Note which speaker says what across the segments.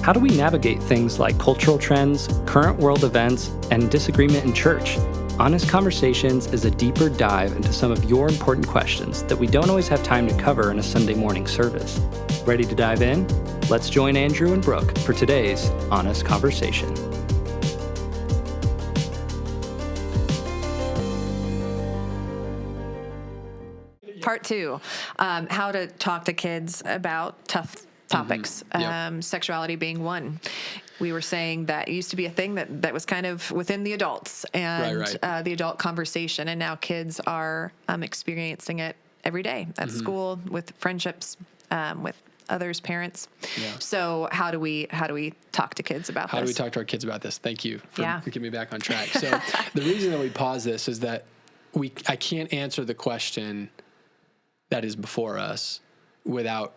Speaker 1: How do we navigate things like cultural trends, current world events, and disagreement in church? Honest Conversations is a deeper dive into some of your important questions that we don't always have time to cover in a Sunday morning service. Ready to dive in? Let's join Andrew and Brooke for today's Honest Conversation.
Speaker 2: Part two, how to talk to kids about tough topics, sexuality being one. We were saying that it used to be a thing that was kind of within the adults and the adult conversation, and now kids are experiencing it every day at school, with friendships, with others, parents. Yeah. So how do we talk to kids about this?
Speaker 3: How do we talk to our kids about this? Thank you for getting me back on track. So the reason that we pause this is that I can't answer the question that is before us without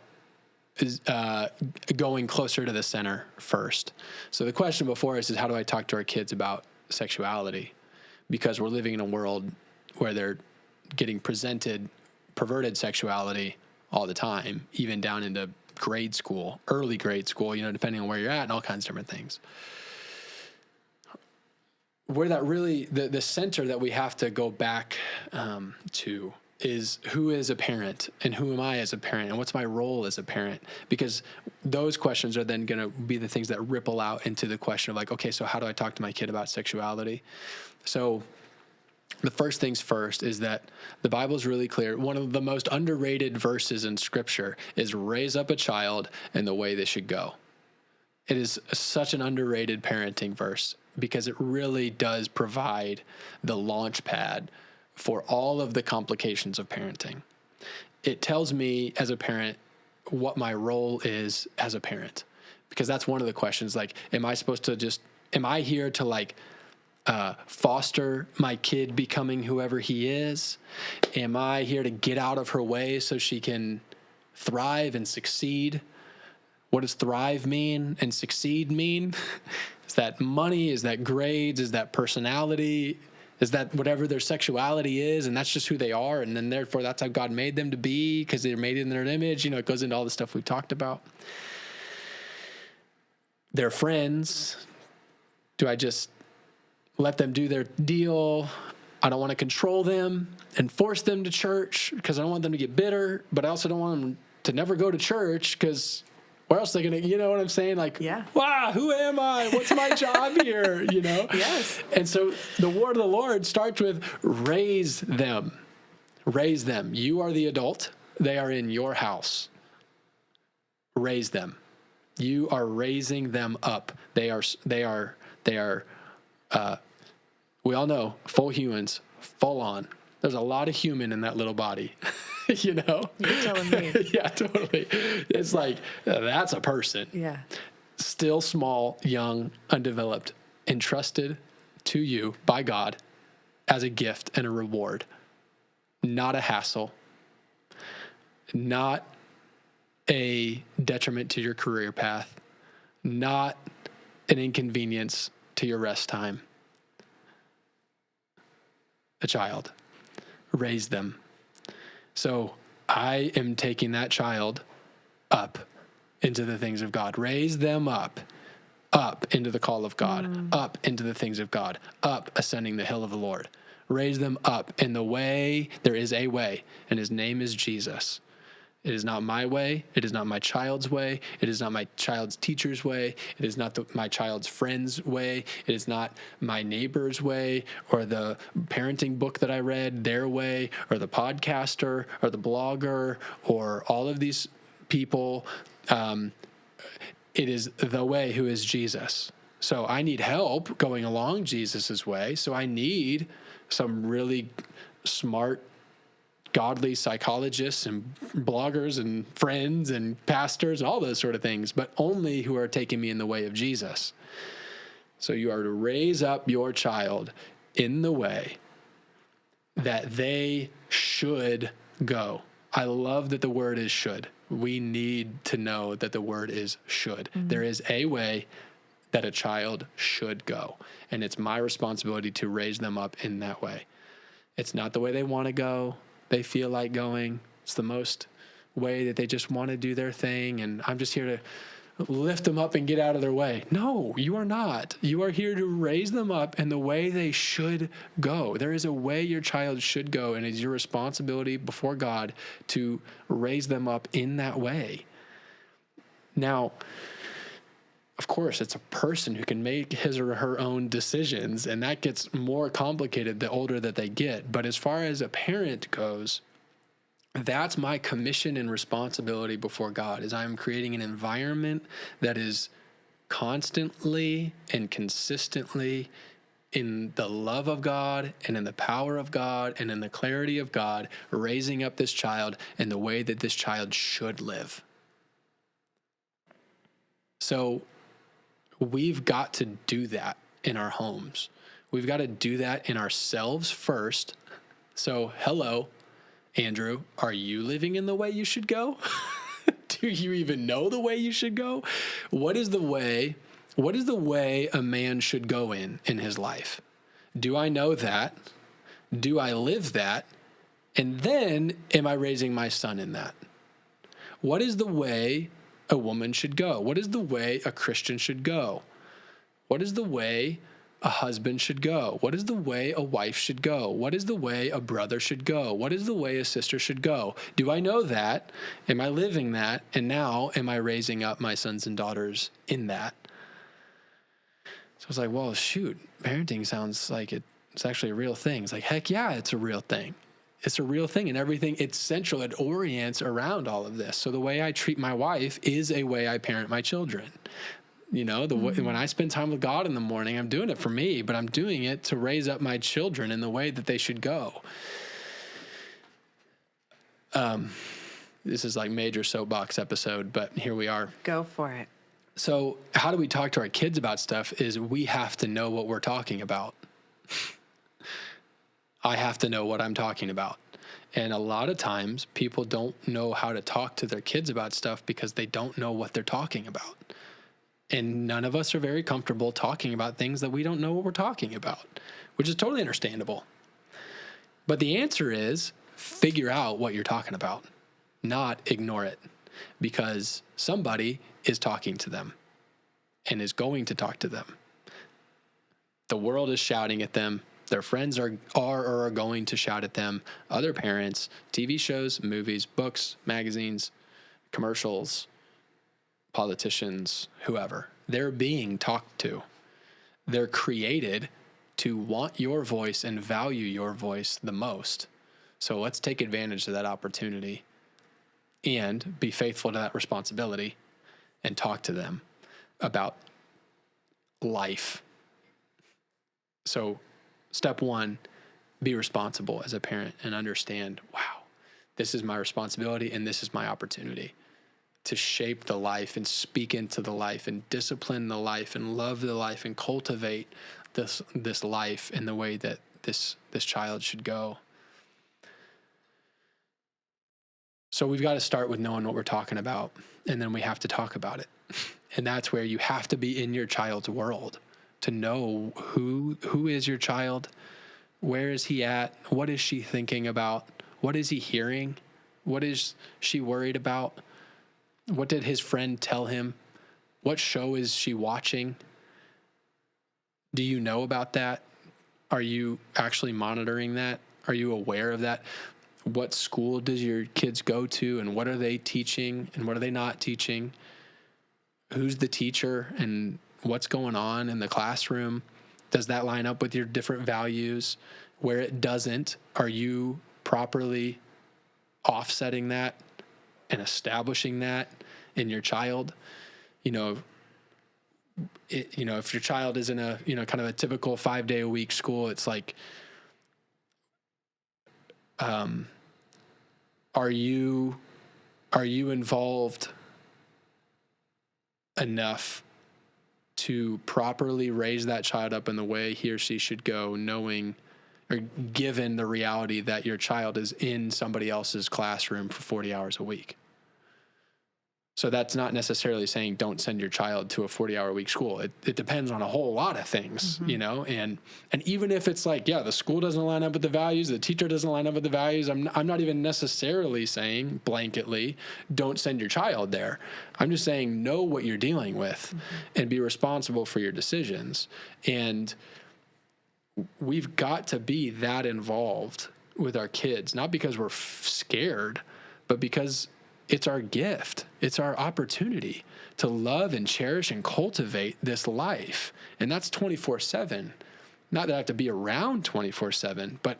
Speaker 3: going closer to the center first. So the question before us is, how do I talk to our kids about sexuality? Because we're living in a world where they're getting presented perverted sexuality all the time, even down into grade school, early grade school, depending on where you're at, and all kinds of different things. Where that really, the center that we have to go back to is, who is a parent and who am I as a parent and what's my role as a parent? Because those questions are then going to be the things that ripple out into the question of like, okay, so how do I talk to my kid about sexuality? So the first things first is that the Bible is really clear. One of the most underrated verses in Scripture is raise up a child in the way they should go. It is such an underrated parenting verse because it really does provide the launch pad for all of the complications of parenting. It tells me as a parent what my role is as a parent, because that's one of the questions. Like, am I here to foster my kid becoming whoever he is? Am I here to get out of her way so she can thrive and succeed? What does thrive mean and succeed mean? Is that money? Is that grades? Is that personality? Is that whatever their sexuality is, and that's just who they are, and then therefore that's how God made them to be because they're made in their image? It goes into all the stuff we've talked about. Their friends, do I just let them do their deal? I don't want to control them and force them to church because I don't want them to get bitter, but I also don't want them to never go to church because where else are they going to, you know what I'm saying? Wow, who am I? What's my job here?
Speaker 2: Yes.
Speaker 3: And so the word of the Lord starts with raise them. Raise them. You are the adult. They are in your house. Raise them. You are raising them up. They are, we all know, full humans, full on. There's a lot of human in that little body,
Speaker 2: You're telling me.
Speaker 3: Yeah, totally. It's like, that's a person.
Speaker 2: Yeah.
Speaker 3: Still small, young, undeveloped, entrusted to you by God as a gift and a reward. Not a hassle. Not a detriment to your career path. Not an inconvenience to your rest time. A child. Raise them. So I am taking that child up into the things of God. Raise them up into the call of God, up into the things of God, up ascending the hill of the Lord. Raise them up in the way. There is a way, and his name is Jesus. It is not my way. It is not my child's way. It is not my child's teacher's way. It is not my child's friend's way. It is not my neighbor's way or the parenting book that I read, their way, or the podcaster or the blogger or all of these people. It is the way, who is Jesus. So I need help going along Jesus's way. So I need some really smart, godly psychologists and bloggers and friends and pastors and all those sort of things, but only who are taking me in the way of Jesus. So you are to raise up your child in the way that they should go. I love that the word is should. We need to know that the word is should. Mm-hmm. There is a way that a child should go, and it's my responsibility to raise them up in that way. It's not the way they want to go. They feel like going. It's the most way that they just want to do their thing, and I'm just here to lift them up and get out of their way. No, you are not. You are here to raise them up in the way they should go. There is a way your child should go, and it's your responsibility before God to raise them up in that way. Now, of course, it's a person who can make his or her own decisions, and that gets more complicated the older that they get. But as far as a parent goes, that's my commission and responsibility before God, is I'm creating an environment that is constantly and consistently in the love of God and in the power of God and in the clarity of God, raising up this child in the way that this child should live. So we've got to do that in our homes. We've got to do that in ourselves first. So, hello, Andrew, are you living in the way you should go? Do you even know the way you should go? What is the way a man should go in his life? Do I know that? Do I live that? And then am I raising my son in that? What is the way a woman should go? What is the way a Christian should go? What is the way a husband should go? What is the way a wife should go? What is the way a brother should go? What is the way a sister should go? Do I know that? Am I living that? And now am I raising up my sons and daughters in that? So I was like, well, shoot, parenting sounds like it's actually a real thing. It's like, heck yeah, it's a real thing. It's a real thing, and everything, it's central. It orients around all of this. So the way I treat my wife is a way I parent my children. You know, when I spend time with God in the morning, I'm doing it for me, but I'm doing it to raise up my children in the way that they should go. This is like major soapbox episode, but here we are.
Speaker 2: Go for it.
Speaker 3: So how do we talk to our kids about stuff is we have to know what we're talking about. I have to know what I'm talking about. And a lot of times people don't know how to talk to their kids about stuff because they don't know what they're talking about. And none of us are very comfortable talking about things that we don't know what we're talking about, which is totally understandable. But the answer is figure out what you're talking about, not ignore it, because somebody is talking to them and is going to talk to them. The world is shouting at them. Their friends are going to shout at them. Other parents, TV shows, movies, books, magazines, commercials, politicians, whoever. They're being talked to. They're created to want your voice and value your voice the most. So let's take advantage of that opportunity and be faithful to that responsibility and talk to them about life. So step one, be responsible as a parent and understand, wow, this is my responsibility and this is my opportunity to shape the life and speak into the life and discipline the life and love the life and cultivate this life in the way that this child should go. So we've got to start with knowing what we're talking about, and then we have to talk about it. And that's where you have to be in your child's world to know who is your child, where is he at, what is she thinking about, what is he hearing, what is she worried about, what did his friend tell him, what show is she watching, do you know about that, are you actually monitoring that, are you aware of that, what school does your kids go to and what are they teaching and what are they not teaching, who's the teacher and what's going on in the classroom? Does that line up with your different values? Where it doesn't, are you properly offsetting that and establishing that in your child? If your child is in a, kind of a typical 5-day-a-week school, it's like, are you involved enough to properly raise that child up in the way he or she should go, knowing or given the reality that your child is in somebody else's classroom for 40 hours a week? So that's not necessarily saying don't send your child to a 40-hour-a-week school. It depends on a whole lot of things, you know, and even if it's like, yeah, the school doesn't line up with the values, the teacher doesn't line up with the values, I'm not even necessarily saying blanketly don't send your child there. I'm just saying know what you're dealing with and be responsible for your decisions. And we've got to be that involved with our kids, not because we're scared, but because it's our gift. It's our opportunity to love and cherish and cultivate this life. And that's 24/7. Not that I have to be around 24/7, but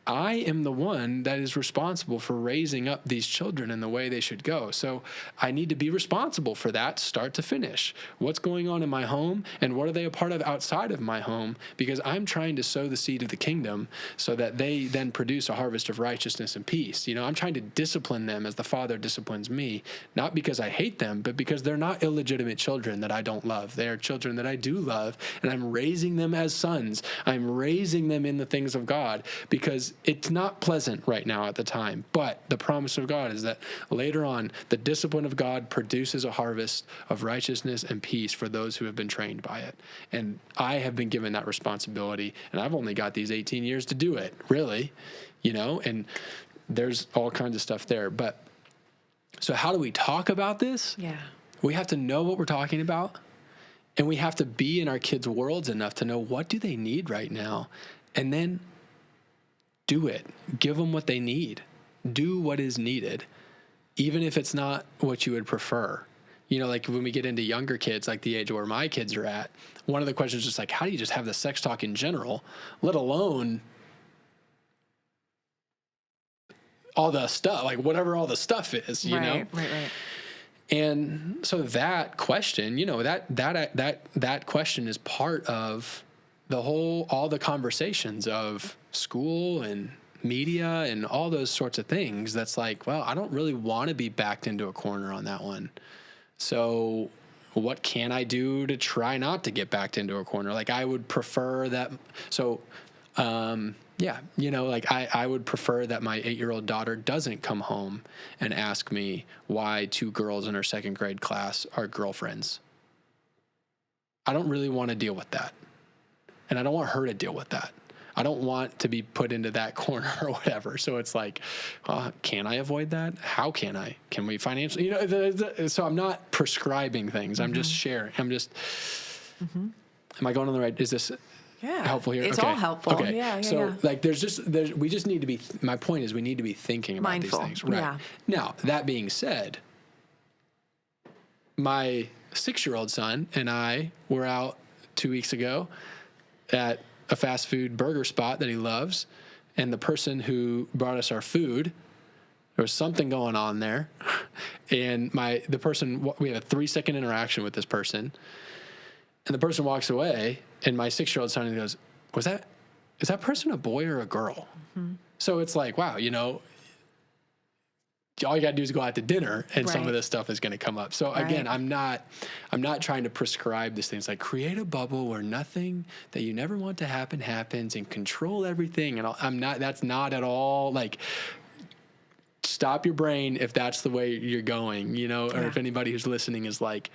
Speaker 3: I am the one that is responsible for raising up these children in the way they should go. So I need to be responsible for that start to finish. What's going on in my home and what are they a part of outside of my home? Because I'm trying to sow the seed of the kingdom so that they then produce a harvest of righteousness and peace. You know, I'm trying to discipline them as the Father disciplines me, not because I hate them, but because they're not illegitimate children that I don't love. They are children that I do love, and I'm raising them as sons. I'm raising them in the things of God because it's not pleasant right now at the time, but the promise of God is that later on, the discipline of God produces a harvest of righteousness and peace for those who have been trained by it. And I have been given that responsibility, and I've only got these 18 years to do it, really, you know, and there's all kinds of stuff there. But so how do we talk about this?
Speaker 2: Yeah.
Speaker 3: We have to know what we're talking about, and we have to be in our kids' worlds enough to know what do they need right now, and then do it. Give them what they need. Do what is needed, even if it's not what you would prefer. You know, like when we get into younger kids, like the age where my kids are at, one of the questions is just like, how do you just have the sex talk in general, let alone all the stuff, like whatever all the stuff is, you know?
Speaker 2: Right.
Speaker 3: And so that question, you know, that question is part of all the conversations of school and media and all those sorts of things. That's like, well, I don't really want to be backed into a corner on that one. So what can I do to try not to get backed into a corner? Like I would prefer that. So, yeah, you know, like I would prefer that my 8-year-old daughter doesn't come home and ask me why 2 girls in her 2nd grade class are girlfriends. I don't really want to deal with that. And I don't want her to deal with that. I don't want to be put into that corner or whatever. So it's like, can I avoid that? How can I? Can we financially? You know, so I'm not prescribing things. I'm just sharing. I'm just, am I going on the right? Is this helpful here?
Speaker 2: It's all helpful.
Speaker 3: Okay.
Speaker 2: Yeah.
Speaker 3: So like we just need to be, my point is we need to be thinking about
Speaker 2: mindful.
Speaker 3: These things. Right.
Speaker 2: Yeah.
Speaker 3: Now, that being said, my 6-year-old son and I were out 2 weeks ago at a fast food burger spot that he loves, and the person who brought us our food, there was something going on there, and the person, we have a 3-second interaction with this person, and the person walks away, and my 6-year-old son goes, is that person a boy or a girl? So it's like, wow, you know, all you got to do is go out to dinner and some of this stuff is going to come up. So again, I'm not trying to prescribe this thing. It's like create a bubble where nothing that you never want to happen happens and control everything. And that's not at all like, stop your brain if that's the way you're going, you know, or if anybody who's listening is like,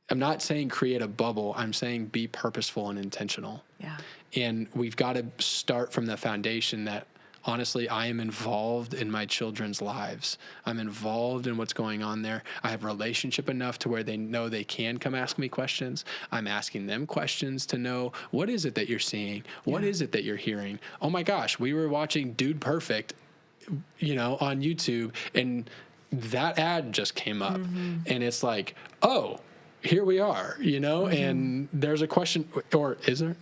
Speaker 3: I'm not saying create a bubble. I'm saying be purposeful and intentional.
Speaker 2: Yeah.
Speaker 3: And we've got to start from the foundation that, honestly, I am involved in my children's lives. I'm involved in what's going on there. I have relationship enough to where they know they can come ask me questions. I'm asking them questions to know, what is it that you're seeing? What is it that you're hearing? Oh my gosh, we were watching Dude Perfect, you know, on YouTube, and that ad just came up. And it's like, oh, here we are, you know, and there's a question, or is there?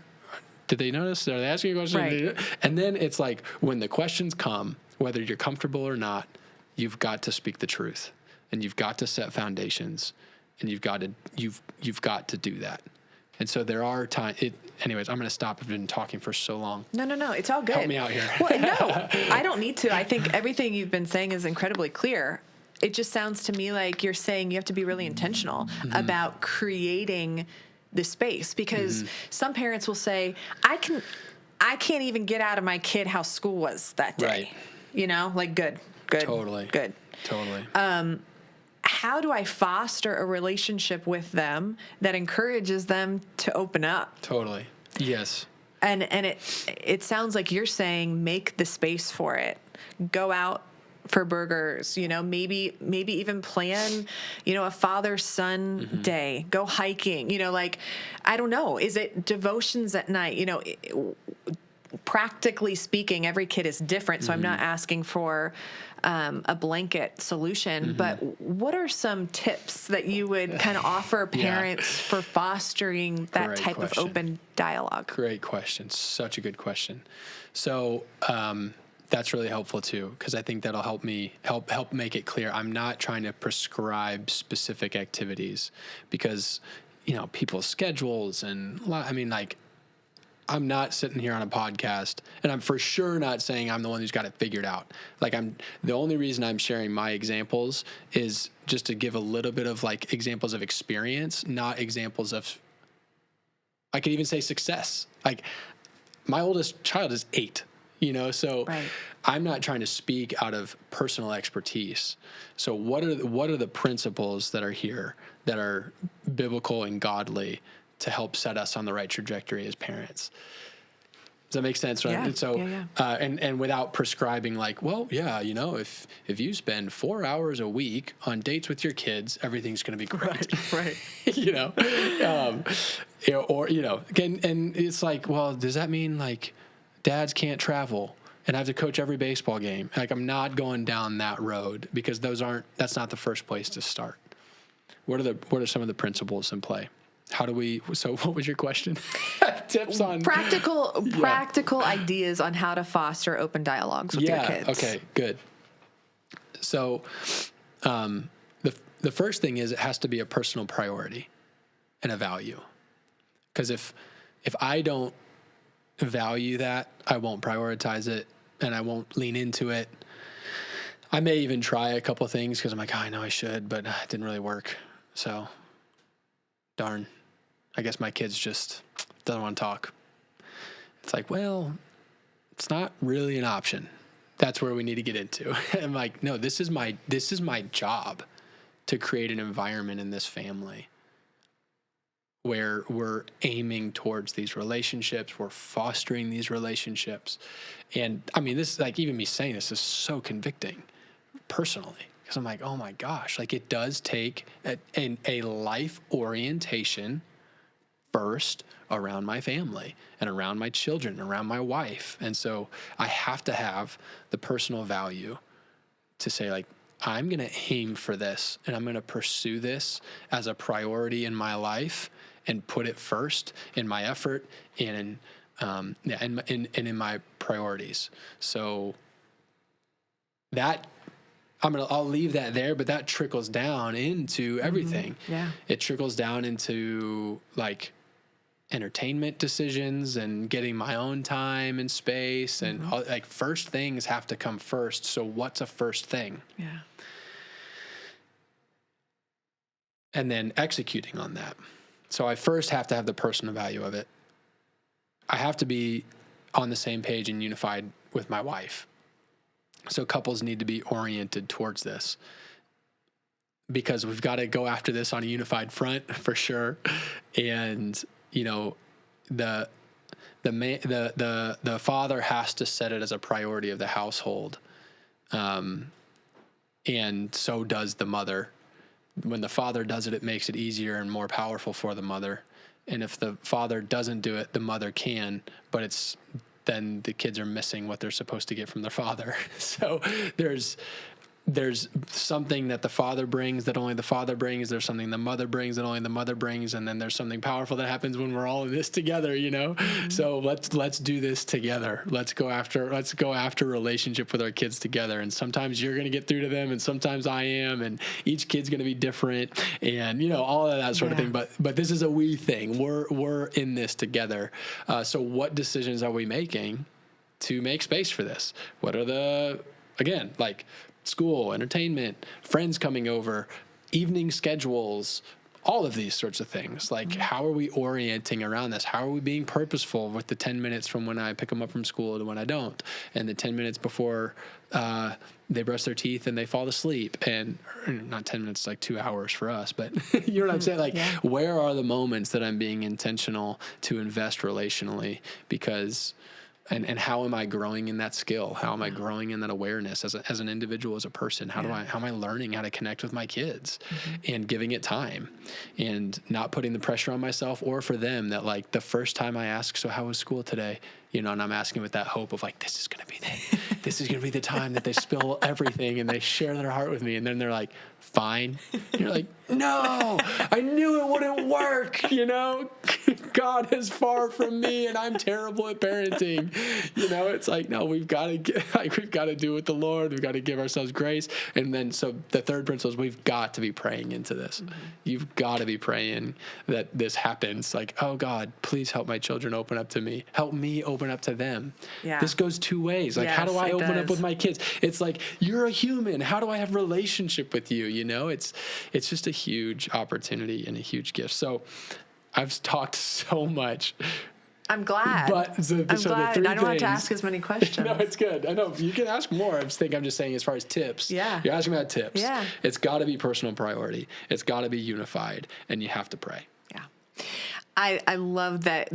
Speaker 3: Did they notice? Are they asking a question?
Speaker 2: Right.
Speaker 3: And then it's like when the questions come, whether you're comfortable or not, you've got to speak the truth, and you've got to set foundations, and you've got to do that. And so there are times. Anyways, I'm going to stop. I've been talking for so long.
Speaker 2: No, it's all good.
Speaker 3: Help me out here.
Speaker 2: Well, no, I don't need to. I think everything you've been saying is incredibly clear. It just sounds to me like you're saying you have to be really intentional about creating the space, because some parents will say, I can't even get out of my kid how school was that day.
Speaker 3: Right.
Speaker 2: You know, like good.
Speaker 3: Totally.
Speaker 2: Good.
Speaker 3: Totally.
Speaker 2: how do I foster a relationship with them that encourages them to open up?
Speaker 3: Totally. Yes.
Speaker 2: And it sounds like you're saying make the space for it. Go out for burgers, maybe even plan, a father-son day, go hiking, like, I don't know, is it devotions at night? Practically speaking, every kid is different. So I'm not asking for a blanket solution, but what are some tips that you would kind of offer parents for fostering that
Speaker 3: Great
Speaker 2: type
Speaker 3: question.
Speaker 2: of open dialogue?
Speaker 3: Great question. Such a good question. So, that's really helpful too, because I think that'll help me help make it clear. I'm not trying to prescribe specific activities because, people's schedules and I'm not sitting here on a podcast, and I'm for sure not saying I'm the one who's got it figured out. The only reason I'm sharing my examples is just to give a little bit of examples of experience, not examples of, I could even say success. My oldest child is 8. So
Speaker 2: right.
Speaker 3: I'm not trying to speak out of personal expertise. So what are the principles that are here that are biblical and godly to help set us on the right trajectory as parents? Does that make sense? Right?
Speaker 2: Yeah.
Speaker 3: And so,
Speaker 2: yeah.
Speaker 3: And without prescribing if you spend 4 hours a week on dates with your kids, everything's going to be great.
Speaker 2: Right.
Speaker 3: And it's does that mean dads can't travel and I have to coach every baseball game? I'm not going down that road, because that's not the first place to start. What are some of the principles in play? So what was your question? Tips on
Speaker 2: practical ideas on how to foster open dialogues with your kids.
Speaker 3: Okay, good. So, the first thing is it has to be a personal priority and a value. Because if I don't value that, I won't prioritize it and I won't lean into it. I may even try a couple things because I'm I know I should, but it didn't really work. So, darn. I guess my kid's just doesn't want to talk. It's it's not really an option. That's where we need to get into. I'm no, this is my job to create an environment in this family where we're aiming towards these relationships, we're fostering these relationships. And this, even me saying this is so convicting personally, because I'm oh my gosh, it does take a life orientation first around my family and around my children, around my wife. And so I have to have the personal value to say I'm going to aim for this and I'm going to pursue this as a priority in my life and put it first in my effort and in my priorities. So that I'll leave that there, but that trickles down into everything.
Speaker 2: Yeah.
Speaker 3: It trickles down into entertainment decisions and getting my own time and space and first things have to come first. So what's a first thing?
Speaker 2: Yeah.
Speaker 3: And then executing on that. So I first have to have the personal value of it. I have to be on the same page and unified with my wife. So couples need to be oriented towards this, because we've got to go after this on a unified front for sure. And the father has to set it as a priority of the household, and so does the mother. When the father does it, it makes it easier and more powerful for the mother. And if the father doesn't do it, the mother can, but then the kids are missing what they're supposed to get from their father. So there's something that the father brings that only the father brings. There's something the mother brings that only the mother brings. And then there's something powerful that happens when we're all in this together, Mm-hmm. So let's do this together. Let's go after relationship with our kids together. And sometimes you're going to get through to them and sometimes I am, and each kid's going to be different and, all of that sort of thing. But this is a we thing. We're in this together. So what decisions are we making to make space for this? What are school, entertainment, friends coming over, evening schedules, all of these sorts of things. Like, how are we orienting around this? How are we being purposeful with the 10 minutes from when I pick them up from school to when I don't, and the 10 minutes before they brush their teeth and they fall asleep? And not 10 minutes, like 2 hours for us, but you know what I'm saying? Like, where are the moments that I'm being intentional to invest relationally? Because and how am I growing in that skill? How am I growing in that awareness as an individual, as a person? How am I learning how to connect with my kids and giving it time and not putting the pressure on myself or for them that, like, the first time I ask, so how was school today? You know, and I'm asking with that hope of, like, this is going to be the time that they spill everything and they share their heart with me. And then they're like, fine. And you're like, no, I knew it wouldn't work. You know, God is far from me and I'm terrible at parenting. You know, it's like, no, we've got to do with the Lord. We've got to give ourselves grace. And then, so the third principle is we've got to be praying into this. You've got to be praying that this happens. Like, oh God, please help my children open up to me. Help me open up to them. Yeah. This goes two ways. Like, how do I open up with my kids? It's like, you're a human. How do I have relationship with you? You know, it's just a huge opportunity and a huge gift. So I've talked so much.
Speaker 2: I'm glad.
Speaker 3: But
Speaker 2: I'm glad. I don't have to ask as many questions.
Speaker 3: No, it's good. I know you can ask more. I'm just saying as far as tips. Yeah. You're asking about tips.
Speaker 2: Yeah.
Speaker 3: It's got to be personal priority. It's got to be unified, and you have to pray.
Speaker 2: Yeah. I love that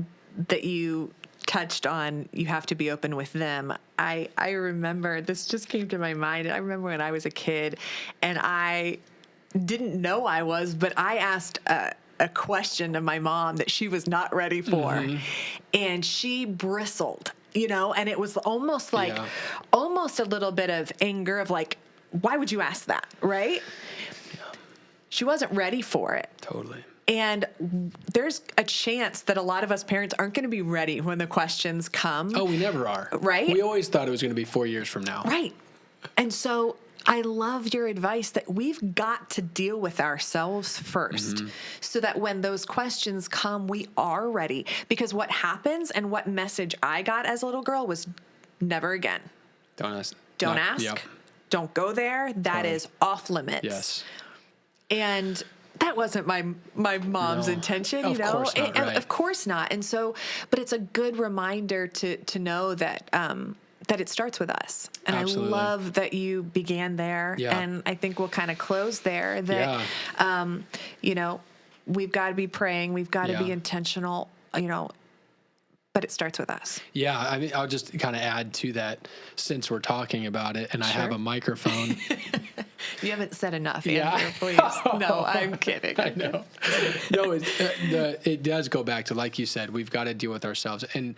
Speaker 2: you touched on you have to be open with them. I remember, this just came to my mind. I remember when I was a kid and I didn't know I was, but I asked a question of my mom that she was not ready for. And she bristled, you know, and it was almost like, almost a little bit of anger of like, why would you ask that? Right? Yeah. She wasn't ready for it.
Speaker 3: Totally.
Speaker 2: And there's a chance that a lot of us parents aren't going to be ready when the questions come.
Speaker 3: Oh, we never are.
Speaker 2: Right?
Speaker 3: We always thought it was going to be 4 years from now.
Speaker 2: Right. And so I love your advice that we've got to deal with ourselves first so that when those questions come, we are ready. Because what happens and what message I got as a little girl was never again.
Speaker 3: Don't ask.
Speaker 2: Don't ask. Yep. Don't go there. That is off limits.
Speaker 3: Yes.
Speaker 2: And that wasn't my mom's intention, you know?
Speaker 3: Course not, right.
Speaker 2: Of course not. And so, but it's a good reminder to know that, that it starts with us. And absolutely. I love that you began there. Yeah. And I think we'll kind of close there that, you know, we've got to be praying. We've got to be intentional, you know, but it starts with us. Yeah.
Speaker 3: I mean, I'll just kind of add to that since we're talking about it and I have a microphone.
Speaker 2: You haven't said enough, Andrew, please. No, I'm kidding.
Speaker 3: I know. No, it does go back to, like you said, we've got to deal with ourselves. And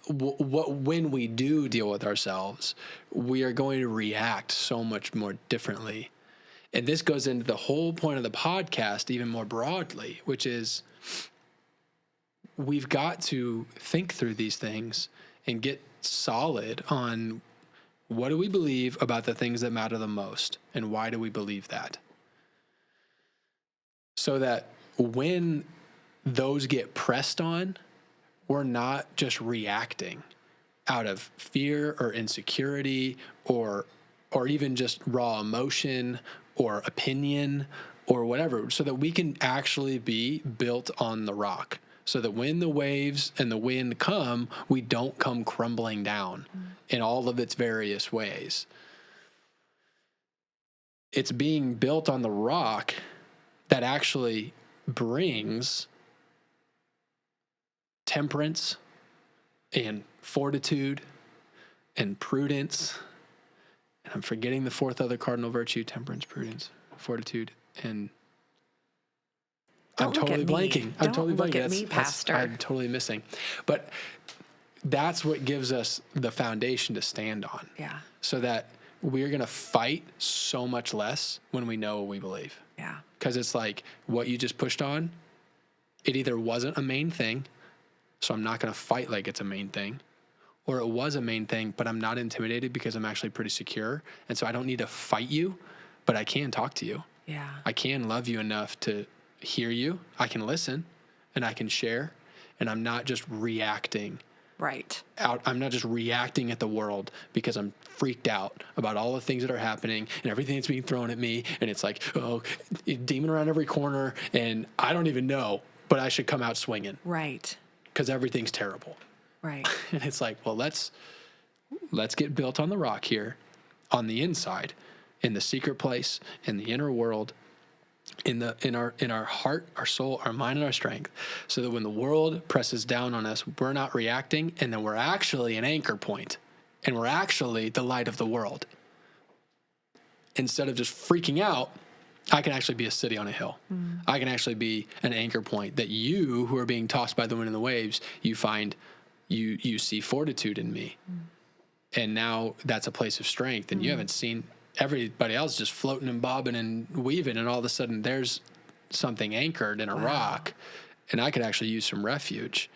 Speaker 3: when we do deal with ourselves, we are going to react so much more differently. And this goes into the whole point of the podcast even more broadly, which is we've got to think through these things and get solid on what do we believe about the things that matter the most, and why do we believe that? So that when those get pressed on, we're not just reacting out of fear or insecurity or even just raw emotion or opinion or whatever, so that we can actually be built on the rock. So that when the waves and the wind come, we don't come crumbling down in all of its various ways. It's being built on the rock that actually brings temperance and fortitude and prudence. And I'm forgetting the fourth other cardinal virtue: temperance, prudence, fortitude, and I'm totally blanking. I'm totally blanking.
Speaker 2: Look at me, Pastor.
Speaker 3: I'm totally missing. But that's what gives us the foundation to stand on.
Speaker 2: Yeah.
Speaker 3: So that we're going to fight so much less when we know what we believe.
Speaker 2: Yeah.
Speaker 3: Because it's like what you just pushed on, it either wasn't a main thing, so I'm not going to fight like it's a main thing, or it was a main thing, but I'm not intimidated because I'm actually pretty secure. And so I don't need to fight you, but I can talk to you.
Speaker 2: Yeah.
Speaker 3: I can love you enough to hear you. I can listen and I can share, and I'm not just reacting
Speaker 2: Right.
Speaker 3: I'm not just reacting at the world because I'm freaked out about all the things that are happening and everything that's being thrown at me. And it's like, oh, demon around every corner. And I don't even know, but I should come out swinging.
Speaker 2: Right.
Speaker 3: Because everything's terrible.
Speaker 2: Right.
Speaker 3: And it's like, well, let's get built on the rock here, on the inside, in the secret place, in the inner world, in our heart, our soul, our mind, and our strength, so that when the world presses down on us, we're not reacting, and then we're actually an anchor point, and we're actually the light of the world. Instead of just freaking out, I can actually be a city on a hill. I can actually be an anchor point that you, who are being tossed by the wind and the waves, you find, you see fortitude in me. And now that's a place of strength, and you haven't seen everybody else just floating and bobbing and weaving, and all of a sudden there's something anchored in a rock, and I could actually use some refuge.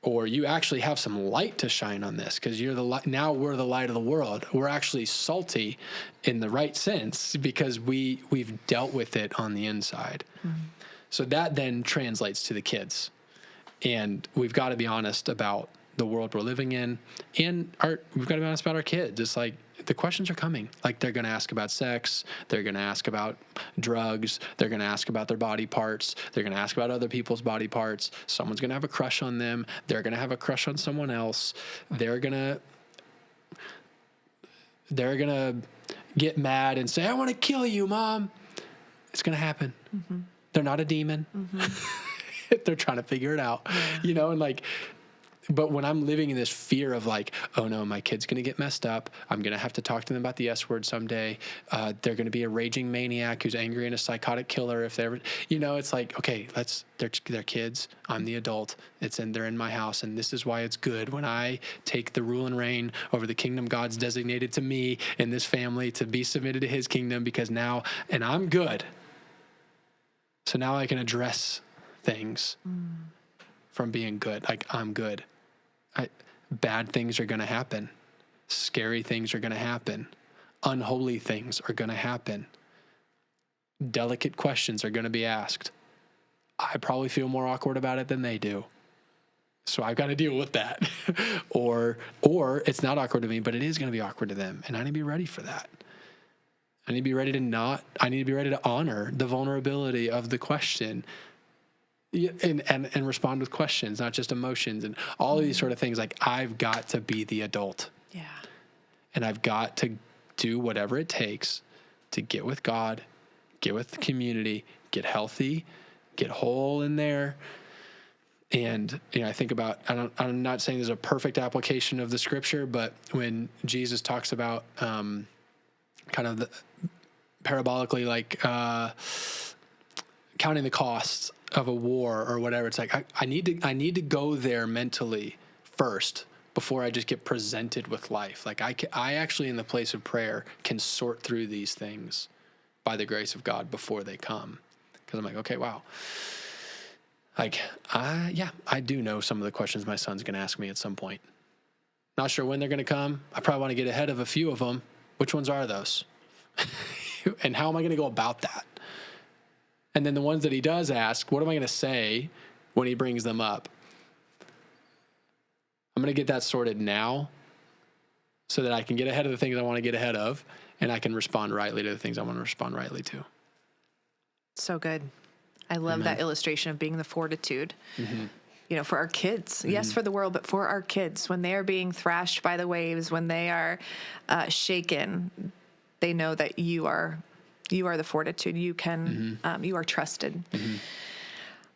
Speaker 3: Or you actually have some light to shine on this, because you're the light. Now we're the light of the world. We're actually salty in the right sense because we've dealt with it on the inside. So that then translates to the kids, and we've got to be honest about the world we're living in, and we've got to be honest about our kids. It's like, the questions are coming. Like, they're going to ask about sex. They're going to ask about drugs. They're going to ask about their body parts. They're going to ask about other people's body parts. Someone's going to have a crush on them. They're going to have a crush on someone else. They're going to get mad and say, I want to kill you, Mom. It's going to happen. They're not a demon. They're trying to figure it out, and like, but when I'm living in this fear of like, oh no, my kid's going to get messed up. I'm going to have to talk to them about the S word someday. They're going to be a raging maniac who's angry and a psychotic killer if they ever, it's like, okay, they're kids. I'm the adult. They're in my house. And this is why it's good when I take the rule and reign over the kingdom God's designated to me and this family to be submitted to his kingdom, because now, and I'm good. So now I can address things from being good. Like, I'm good. Bad things are going to happen. Scary things are going to happen. Unholy things are going to happen. Delicate questions are going to be asked. I probably feel more awkward about it than they do. So I've got to deal with that. or it's not awkward to me, but it is going to be awkward to them. And I need to be ready for that. I need to be ready to honor the vulnerability of the question. And respond with questions, not just emotions, and all of these sort of things. Like, I've got to be the adult. Yeah. And I've got to do whatever it takes to get with God, get with the community, get healthy, get whole in there. And, I think about, I'm not saying there's a perfect application of the scripture, but when Jesus talks about kind of the parabolically, like counting the costs of a war or whatever, it's like I need to go there mentally first before I just get presented with life. Like, I actually, in the place of prayer, can sort through these things by the grace of God before they come, because I'm like, okay, wow, like I do know some of the questions my son's going to ask me at some point. Not sure when they're going to come. I probably want to get ahead of a few of them. Which ones are those? And how am I going to go about that? And then the ones that he does ask, what am I going to say when he brings them up? I'm going to get that sorted now so that I can get ahead of the things I want to get ahead of, and I can respond rightly to the things I want to respond rightly to.
Speaker 2: So good. I love that illustration of being the fortitude, for our kids. Yes, for the world, but for our kids. When they are being thrashed by the waves, when they are shaken, they know that you are the fortitude. You can, you are trusted.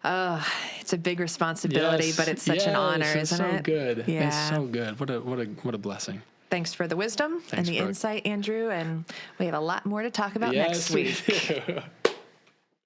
Speaker 2: It's a big responsibility, but it's such an honor, isn't it?
Speaker 3: It's so good.
Speaker 2: Yeah.
Speaker 3: It's so good. What a blessing.
Speaker 2: Thanks for the wisdom and the insight, Andrew. And we have a lot more to talk about next week.